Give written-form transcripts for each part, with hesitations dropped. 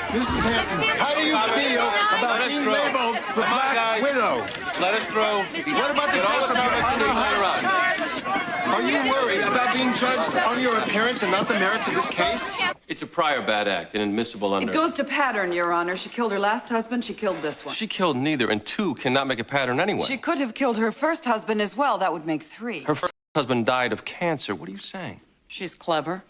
Mrs. Hanson, how do you feel about being labeled the Black Widow? Let us through. What about the testimony on her husband? Are you worried about being judged on your appearance and not the merits of this case? It's a prior bad act, inadmissible under... It goes to pattern, Your Honor. She killed her last husband, she killed this one. She killed neither, and two cannot make a pattern anyway. She could have killed her first husband as well. That would make three. Her first husband died of cancer. What are you saying? She's clever.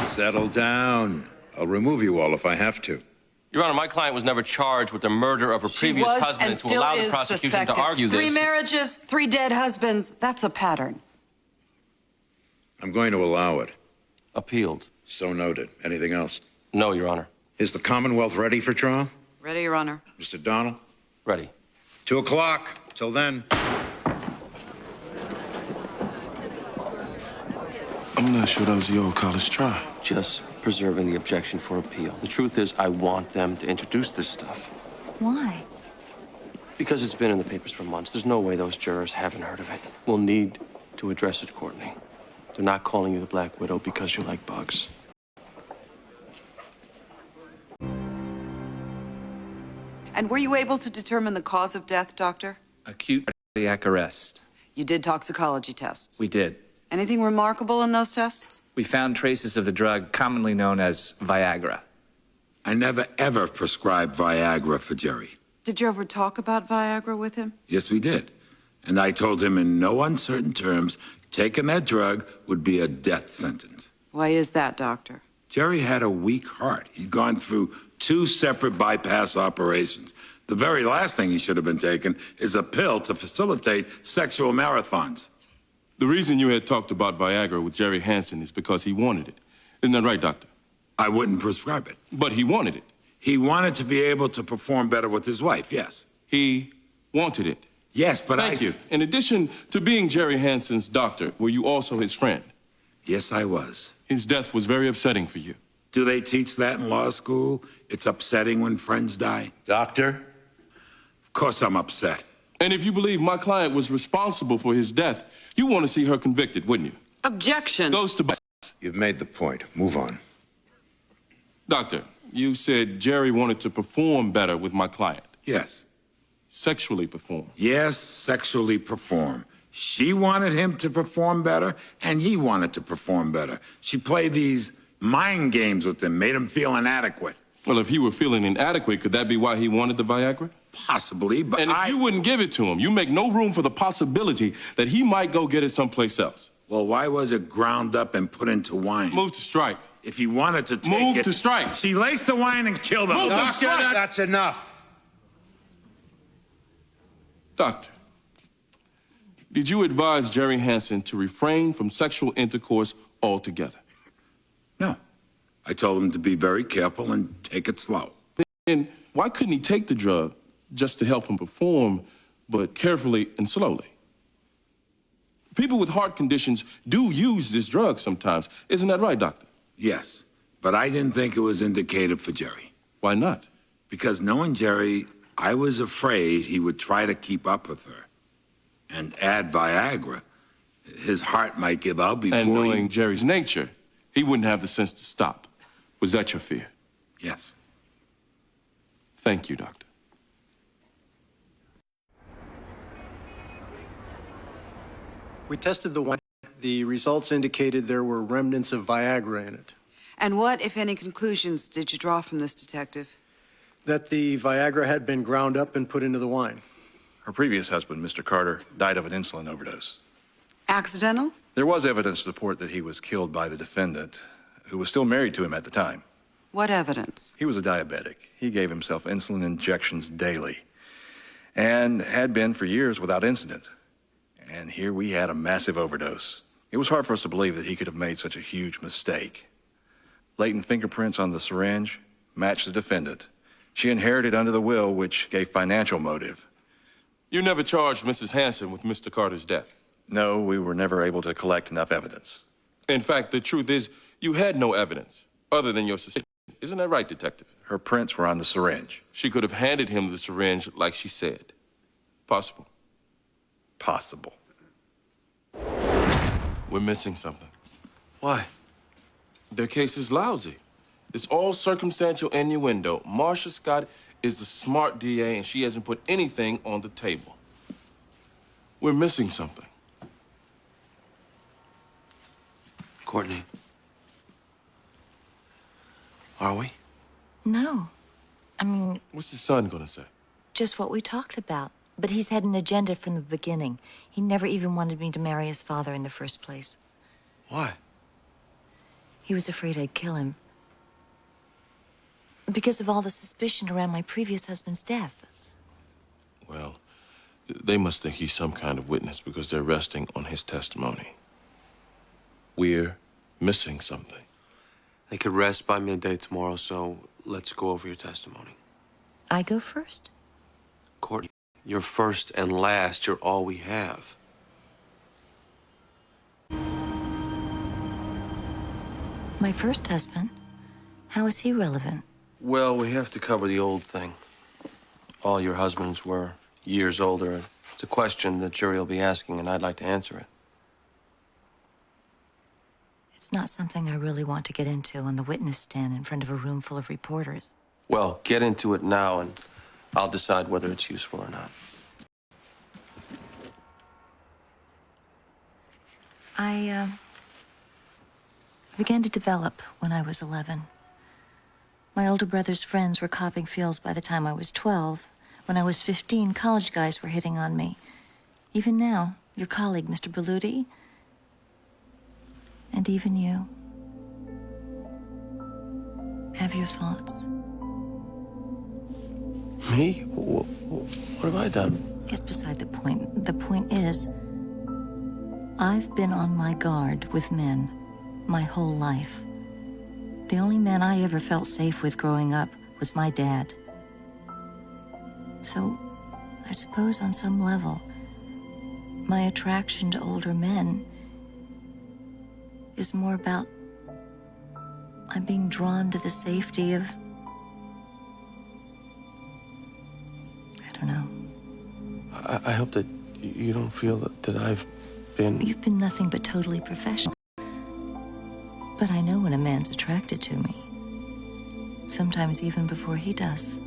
Settle down. I'll remove you all if I have to. Your Honor, my client was never charged with the murder of her previous husband, and to allow the prosecution to argue this... 3 marriages, 3 dead husbands. That's a pattern. I'm going to allow it. Appealed. So noted. Anything else? No, Your Honor. Is the Commonwealth ready for trial? Ready, Your Honor. Mr. Donald? Ready. 2 o'clock. Till then. I'm not sure that was the old college trial. Just preserving the objection for appeal. The truth is, I want them to introduce this stuff. Why? Because it's been in the papers for months. There's no way those jurors haven't heard of it. We'll need to address it, Courtney. They're not calling you the Black Widow because you like bugs. And were you able to determine the cause of death, Doctor? Acute cardiac arrest. You did toxicology tests. We did. Anything remarkable in those tests? We found traces of the drug commonly known as Viagra. I never, ever prescribed Viagra for Jerry. Did you ever talk about Viagra with him? Yes, we did. And I told him in no uncertain terms, taking that drug would be a death sentence. Why is that, Doctor? Jerry had a weak heart. He'd gone through 2 separate bypass operations. The very last thing he should have been taking is a pill to facilitate sexual marathons. The reason you had talked about Viagra with Jerry Hansen is because he wanted it. Isn't that right, Doctor? I wouldn't prescribe it. But he wanted it. He wanted to be able to perform better with his wife, yes. He wanted it. Yes, but Thank you. In addition to being Jerry Hansen's doctor, were you also his friend? Yes, I was. His death was very upsetting for you. Do they teach that in law school? It's upsetting when friends die? Doctor? Of course I'm upset. And if you believe my client was responsible for his death, you want to see her convicted, wouldn't you? Objection. Goes to... You've made the point. Move on. Doctor, you said Jerry wanted to perform better with my client. Yes. Sexually perform. Yes, sexually perform. She wanted him to perform better, and he wanted to perform better. She played these mind games with him, made him feel inadequate. Well, if he were feeling inadequate, could that be why he wanted the Viagra? Possibly, but And if you wouldn't give it to him, you make no room for the possibility that he might go get it someplace else. Well, why was it ground up and put into wine? Move to strike. If he wanted to take Move it... to strike. She laced the wine and killed him. Move to strike. That's enough. Doctor, did you advise Jerry Hansen to refrain from sexual intercourse altogether? No. I told him to be very careful and take it slow. Then why couldn't he take the drug just to help him perform, but carefully and slowly? People with heart conditions do use this drug sometimes. Isn't that right, Doctor? Yes, but I didn't think it was indicated for Jerry. Why not? Because knowing Jerry, I was afraid he would try to keep up with her and add Viagra. His heart might give out before And knowing Jerry's nature, he wouldn't have the sense to stop. Was that your fear? Yes. Thank you, Doctor. We tested the wine. The results indicated there were remnants of Viagra in it. And what, if any, conclusions did you draw from this, Detective? That the Viagra had been ground up and put into the wine. Her previous husband, Mr. Carter, died of an insulin overdose. Accidental? There was evidence to support that he was killed by the defendant, who was still married to him at the time. What evidence? He was a diabetic. He gave himself insulin injections daily and had been for years without incident. And here we had a massive overdose. It was hard for us to believe that he could have made such a huge mistake. Latent fingerprints on the syringe matched the defendant. She inherited under the will, which gave financial motive. You never charged Mrs. Hansen with Mr. Carter's death? No, we were never able to collect enough evidence. In fact, the truth is, you had no evidence other than your suspicion. Isn't that right, Detective? Her prints were on the syringe. She could have handed him the syringe like she said. Possible. Possible. We're missing something. Why? Their case is lousy. It's all circumstantial innuendo. Marcia Scott is the smart DA, and she hasn't put anything on the table. We're missing something. Courtney. Are we? No. I mean, What's his son gonna say? just what we talked about. But he's had an agenda from the beginning. He never even wanted me to marry his father in the first place. Why? He was afraid I'd kill him. Because of all the suspicion around my previous husband's death. Well, they must think he's some kind of witness because they're resting on his testimony. We're missing something. They could rest by midday tomorrow, so let's go over your testimony. I go first? Courtney, you're first and last. You're all we have. My first husband? How is he relevant? Well, we have to cover the old thing. All your husbands were years older. It's a question the jury will be asking, and I'd like to answer it. It's not something I really want to get into on the witness stand in front of a room full of reporters. Well, get into it now, and I'll decide whether it's useful or not. I began to develop when I was 11. My older brother's friends were copping feels by the time I was 12. When I was 15, college guys were hitting on me. Even now, your colleague, Mr. Berluti, and even you. Have your thoughts. Me? What have I done? It's beside the point. The point is, I've been on my guard with men my whole life. The only man I ever felt safe with growing up was my dad. So, I suppose on some level, my attraction to older men is more about I'm being drawn to the safety of, I don't know. I hope that you don't feel that I've been... You've been nothing but totally professional. But I know when a man's attracted to me. Sometimes even before he does.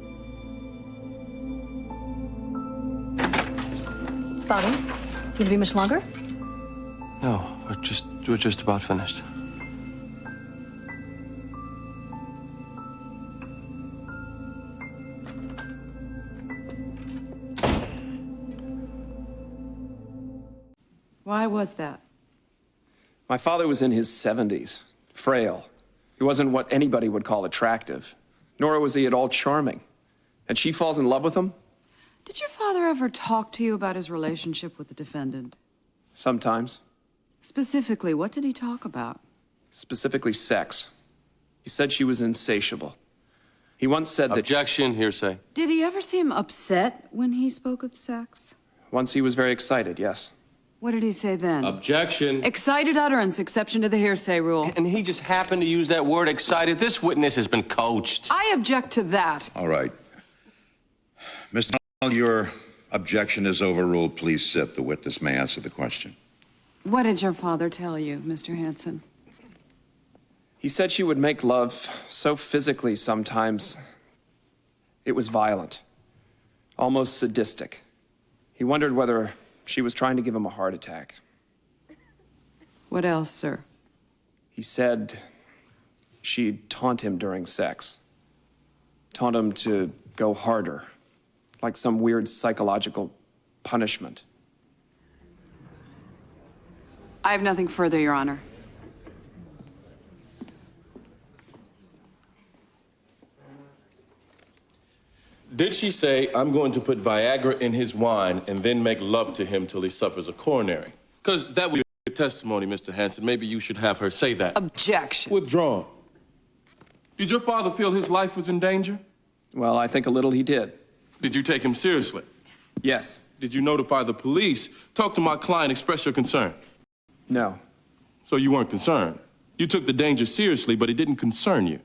Bobby, you gonna be much longer? No, we're just about finished. Why was that? My father was in his 70s, frail. He wasn't what anybody would call attractive, nor was he at all charming. And she falls in love with him? Did your father ever talk to you about his relationship with the defendant? Sometimes. Specifically, what did he talk about? Specifically sex. He said she was insatiable. He once said that Objection, hearsay. Did he ever seem upset when he spoke of sex? once he was very excited, yes. What did he say then? Objection. Excited utterance, exception to the hearsay rule. And he just happened to use that word, excited. This witness has been coached. I object to that. All right. Mr. Hall, your objection is overruled. Please sit. The witness may answer the question. What did your father tell you, Mr. Hanson? He said she would make love so physically sometimes. It was violent, almost sadistic. He wondered whether she was trying to give him a heart attack. What else, sir? He said she'd taunt him during sex. Taunt him to go harder, like some weird psychological punishment. I have nothing further, Your Honor. Did she say, I'm going to put Viagra in his wine and then make love to him till he suffers a coronary? Because that would be your testimony, Mr. Hanson. Maybe you should have her say that. Objection. Withdrawn. Did your father feel his life was in danger? Well, I think a little he did. Did you take him seriously? Yes. Did you notify the police? Talk to my client, express your concern. No. So you weren't concerned. You took the danger seriously, but it didn't concern you.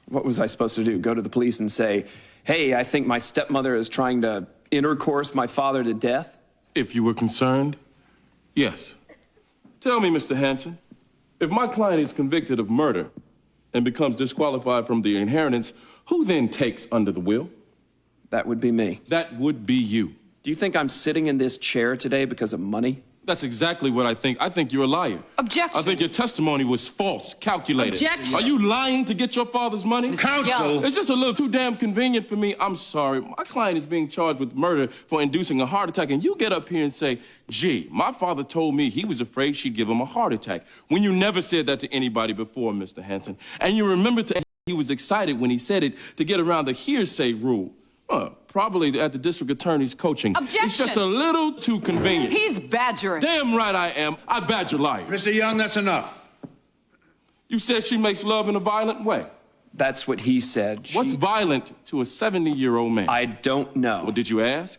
What was I supposed to do? Go to the police and say, hey, I think my stepmother is trying to intercourse my father to death? If you were concerned, yes. Tell me, Mr. Hanson, if my client is convicted of murder, and becomes disqualified from the inheritance, who then takes under the will? That would be me. That would be you. Do you think I'm sitting in this chair today because of money? That's exactly what I think. I think you're a liar. Objection. I think your testimony was false, calculated. Objection. Are you lying to get your father's money? Counsel! It's just a little too damn convenient for me. I'm sorry. My client is being charged with murder for inducing a heart attack, and you get up here and say, gee, my father told me he was afraid she'd give him a heart attack, when you never said that to anybody before, Mr. Hanson. And you remember he was excited when he said it to get around the hearsay rule. Probably at the district attorney's coaching. Objection! It's just a little too convenient. He's badgering. Damn right I am. I badger liars. Mr. Young, that's enough. You said she makes love in a violent way. That's what he said. What's violent to a 70-year-old man? I don't know. Well, did you ask?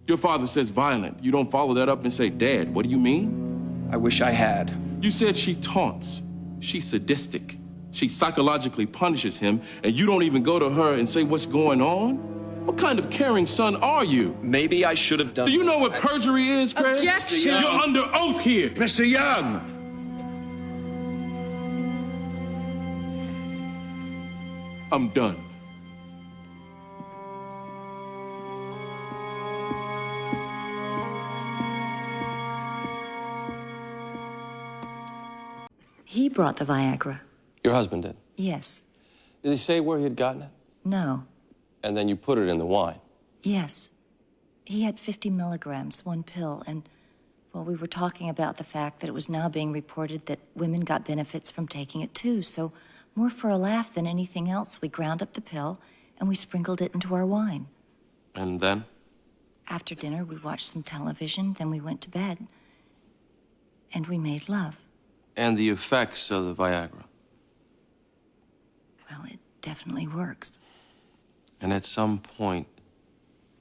Your father says violent. You don't follow that up and say, Dad, what do you mean? I wish I had. You said she taunts. She's sadistic. She psychologically punishes him, and you don't even go to her and say what's going on? What kind of caring son are you? Maybe I should have done. Do you know what perjury is, Craig? Objection! You're under oath here. Mr. Young! I'm done. He brought the Viagra. Your husband did. Yes. Did he say where he had gotten it? No. And then you put it in the wine. Yes. He had 50 milligrams, one pill, and, well, we were talking about the fact that it was now being reported that women got benefits from taking it too, so more for a laugh than anything else, we ground up the pill and we sprinkled it into our wine. And then? After dinner, we watched some television, then we went to bed. And we made love. And the effects of the Viagra. Well, it definitely works. And at some point,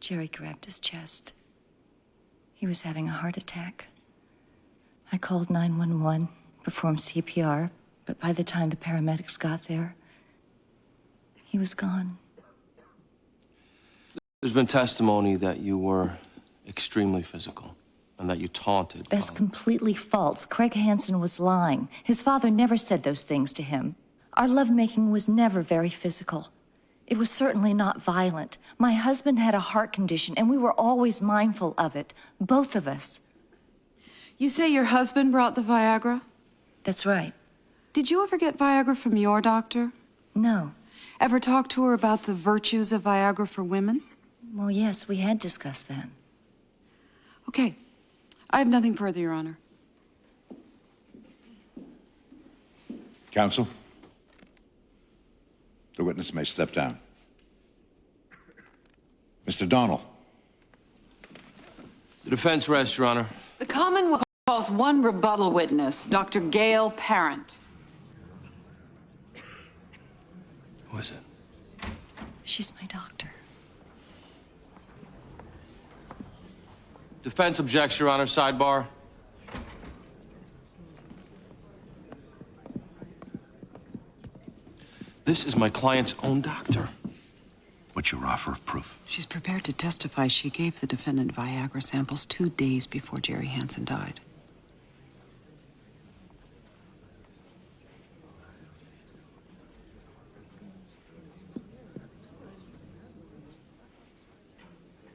Jerry grabbed his chest. He was having a heart attack. I called 911, performed CPR, but by the time the paramedics got there, he was gone. there's been testimony that you were extremely physical and that you taunted. That's completely false. Craig Hansen was lying. His father never said those things to him. Our lovemaking was never very physical. It was certainly not violent. My husband had a heart condition, and we were always mindful of it, both of us. You say your husband brought the Viagra? That's right. Did you ever get Viagra from your doctor? No. Ever talk to her about the virtues of Viagra for women? Well, yes, we had discussed that. Okay. I have nothing further, Your Honor. Counsel? The witness may step down. Mr. Donnell. The defense rests, Your Honor. The Commonwealth calls one rebuttal witness, Dr. Gail Parent. Who is it? She's my doctor. Defense objects, Your Honor. Sidebar. This is my client's own doctor. What's your offer of proof? She's prepared to testify she gave the defendant Viagra samples 2 days before Jerry Hansen died.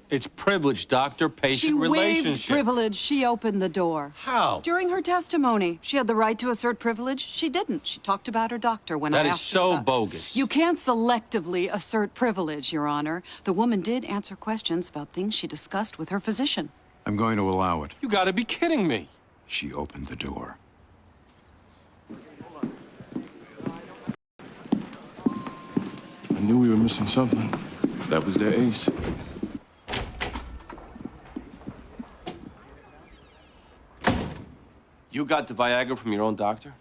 It's privilege, doctor-patient She waived relationship. privilege. She opened the door. How? During her testimony, she had the right to assert privilege. She didn't. She talked about her doctor when I That is asked her so about- bogus. You can't selectively assert privilege, Your Honor. The woman did answer questions about things she discussed with her physician. I'm going to allow it. You gotta be kidding me. She opened the door. I knew we were missing something. That was their ace. You got the Viagra from your own doctor?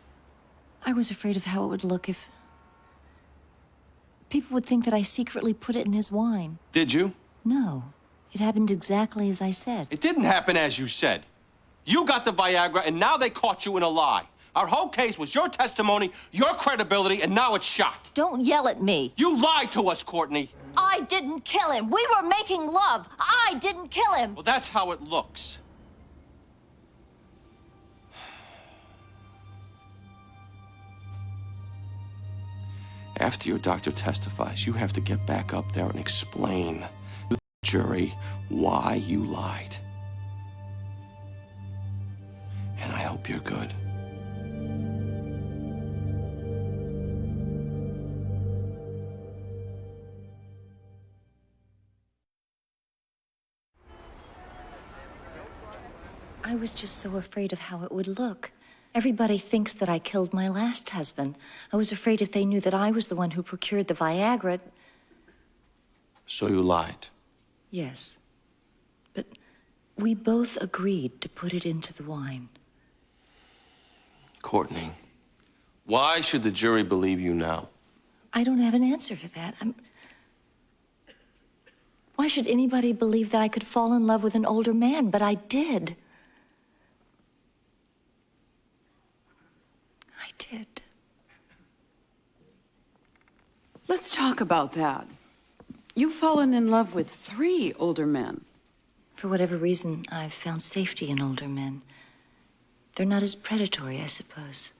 I was afraid of how it would look if... people would think that I secretly put it in his wine. Did you? No. It happened exactly as I said. It didn't happen as you said. You got the Viagra, and now they caught you in a lie. Our whole case was your testimony, your credibility, and now it's shot. Don't yell at me. You lied to us, Courtney. I didn't kill him. We were making love. I didn't kill him. Well, that's how it looks. After your doctor testifies, you have to get back up there and explain to the jury why you lied. And I hope you're good. I was just so afraid of how it would look. Everybody thinks that I killed my last husband. I was afraid if they knew that I was the one who procured the Viagra. So you lied. Yes. But we both agreed to put it into the wine. Courtney, why should the jury believe you now? I don't have an answer for that. Why should anybody believe that I could fall in love with an older man? But I did. I did. Let's talk about that. You've fallen in love with 3 older men. For whatever reason, I've found safety in older men. They're not as predatory, I suppose.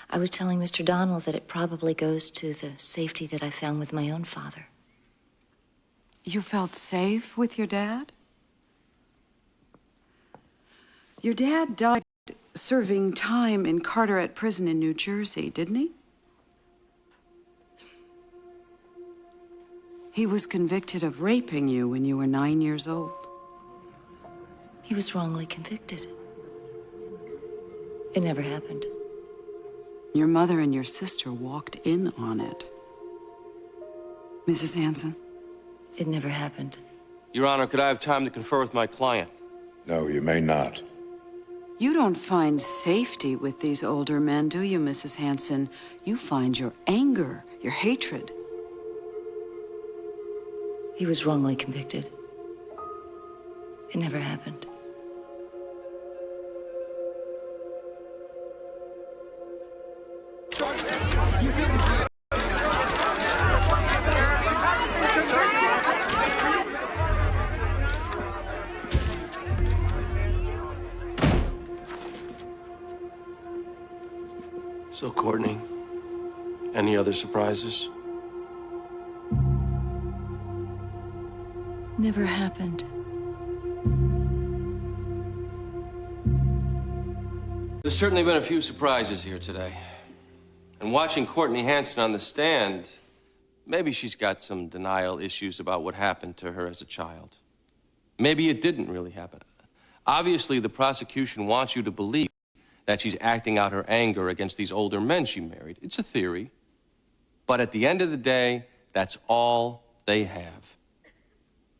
I was telling Mr. Donnell that it probably goes to the safety that I found with my own father. You felt safe with your dad? Your dad died serving time in Carteret Prison in New Jersey, didn't he? He was convicted of raping you when you were 9 years old. He was wrongly convicted. It never happened. Your mother and your sister walked in on it. Mrs. Hanson? It never happened. Your Honor, could I have time to confer with my client? No, you may not. You don't find safety with these older men, do you, Mrs. Hanson? You find your anger, your hatred. He was wrongly convicted. It never happened. So, Courtney, any other surprises? Never happened. There's certainly been a few surprises here today. And watching Courtney Hanson on the stand, maybe she's got some denial issues about what happened to her as a child. Maybe it didn't really happen. Obviously, the prosecution wants you to believe that she's acting out her anger against these older men she married. It's a theory. But at the end of the day, that's all they have.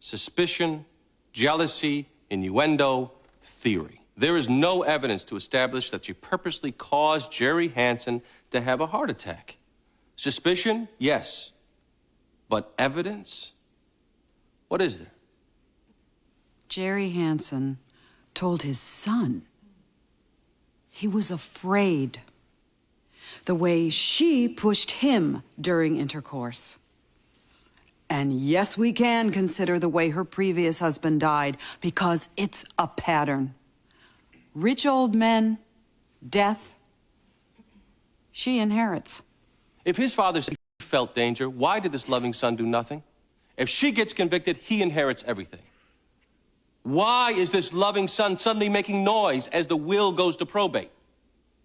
Suspicion, jealousy, innuendo, theory. There is no evidence to establish that she purposely caused Jerry Hanson to have a heart attack. Suspicion, yes. But evidence? What is there? Jerry Hanson told his son he was afraid the way she pushed him during intercourse. And yes, we can consider the way her previous husband died, because it's a pattern. Rich old men, death, she inherits. If his father felt danger, why did this loving son do nothing? If she gets convicted, he inherits everything. Why is this loving son suddenly making noise as the will goes to probate?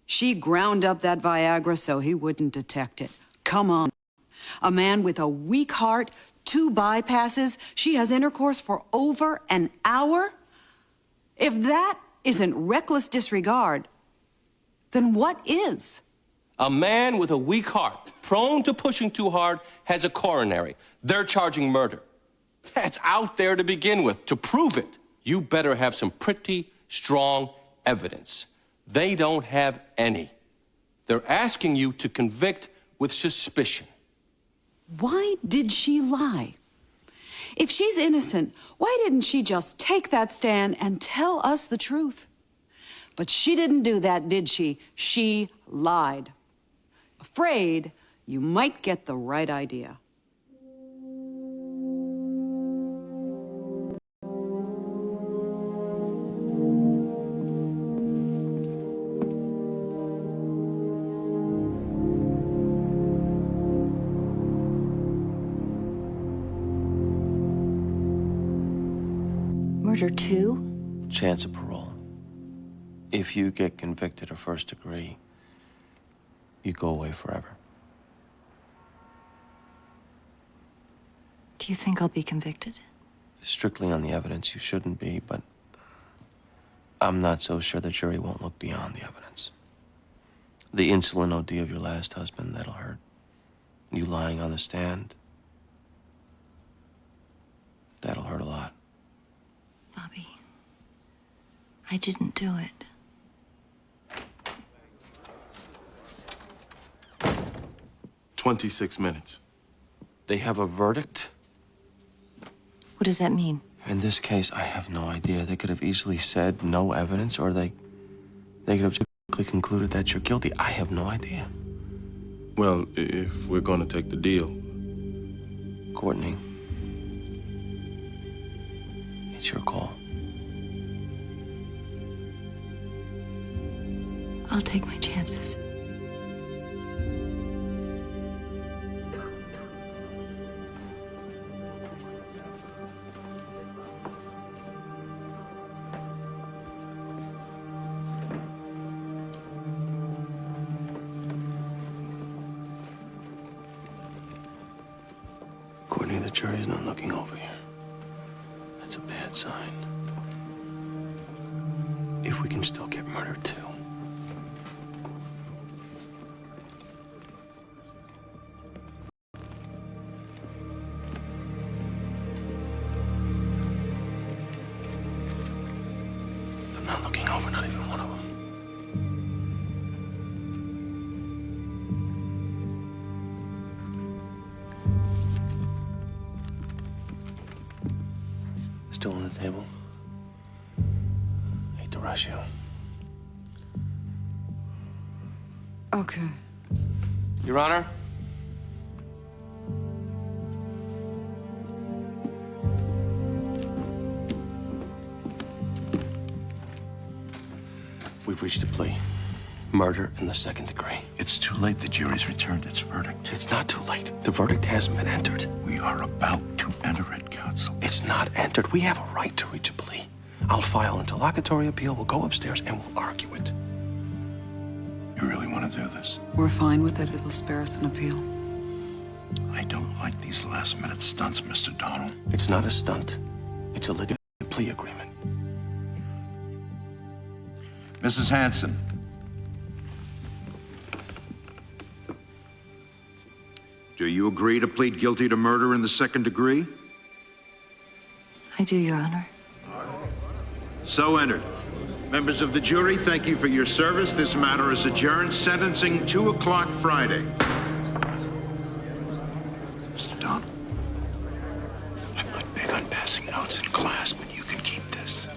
She ground up that Viagra so he wouldn't detect it. Come on. A man with a weak heart, 2 bypasses, she has intercourse for over an hour? If that isn't reckless disregard, then what is? A man with a weak heart, prone to pushing too hard, has a coronary. They're charging murder. That's out there to begin with. To prove it, you better have some pretty strong evidence. They don't have any. They're asking you to convict with suspicion. Why did she lie? If she's innocent, why didn't she just take that stand and tell us the truth? But she didn't do that, did she? She lied. Afraid you might get the right idea. murder too? Chance of parole. If you get convicted of first degree, you go away forever. Do you think I'll be convicted? Strictly on the evidence, you shouldn't be, but I'm not so sure the jury won't look beyond the evidence. The insulin OD of your last husband, that'll hurt. You lying on the stand, that'll hurt a lot. Bobby, I didn't do it. 26 minutes. They have a verdict? What does that mean? In this case, I have no idea. They could have easily said no evidence, or they could have quickly concluded that you're guilty. I have no idea. Well, if we're gonna take the deal. Courtney, it's your call. I'll take my chances. Courtney, the jury's not looking over here. That's a bad sign. If we can still get murdered too. They're not looking over, not even one of them. Still on the table. Hate to rush you. Okay. Your Honor. We've reached a plea. Murder in the second degree. It's too late. The jury's returned its verdict. It's not too late. The verdict hasn't been entered. We are about to enter it, counsel. It's not entered. We have a right to reach a plea. I'll file an interlocutory appeal. We'll go upstairs and we'll argue it. You really want to do this? We're fine with it. It'll spare us an appeal. I don't like these last-minute stunts, Mr. Donald. It's not a stunt. It's a legitimate plea agreement. Mrs. Hanson. Do you agree to plead guilty to murder in the second degree? I do, Your Honor. So entered. Members of the jury, thank you for your service. This matter is adjourned. Sentencing 2 o'clock Friday. Mr. Donald, I'm not big on passing notes in class, but you can keep this.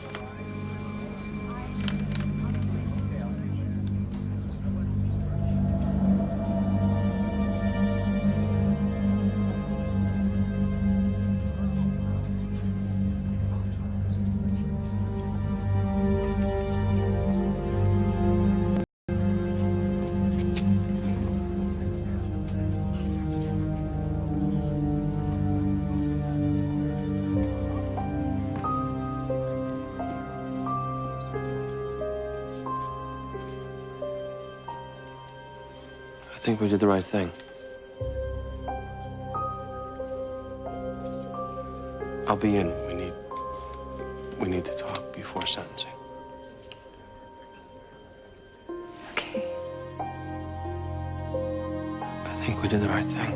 I think we did the right thing. I'll be in. We need to talk before sentencing. Okay. I think we did the right thing.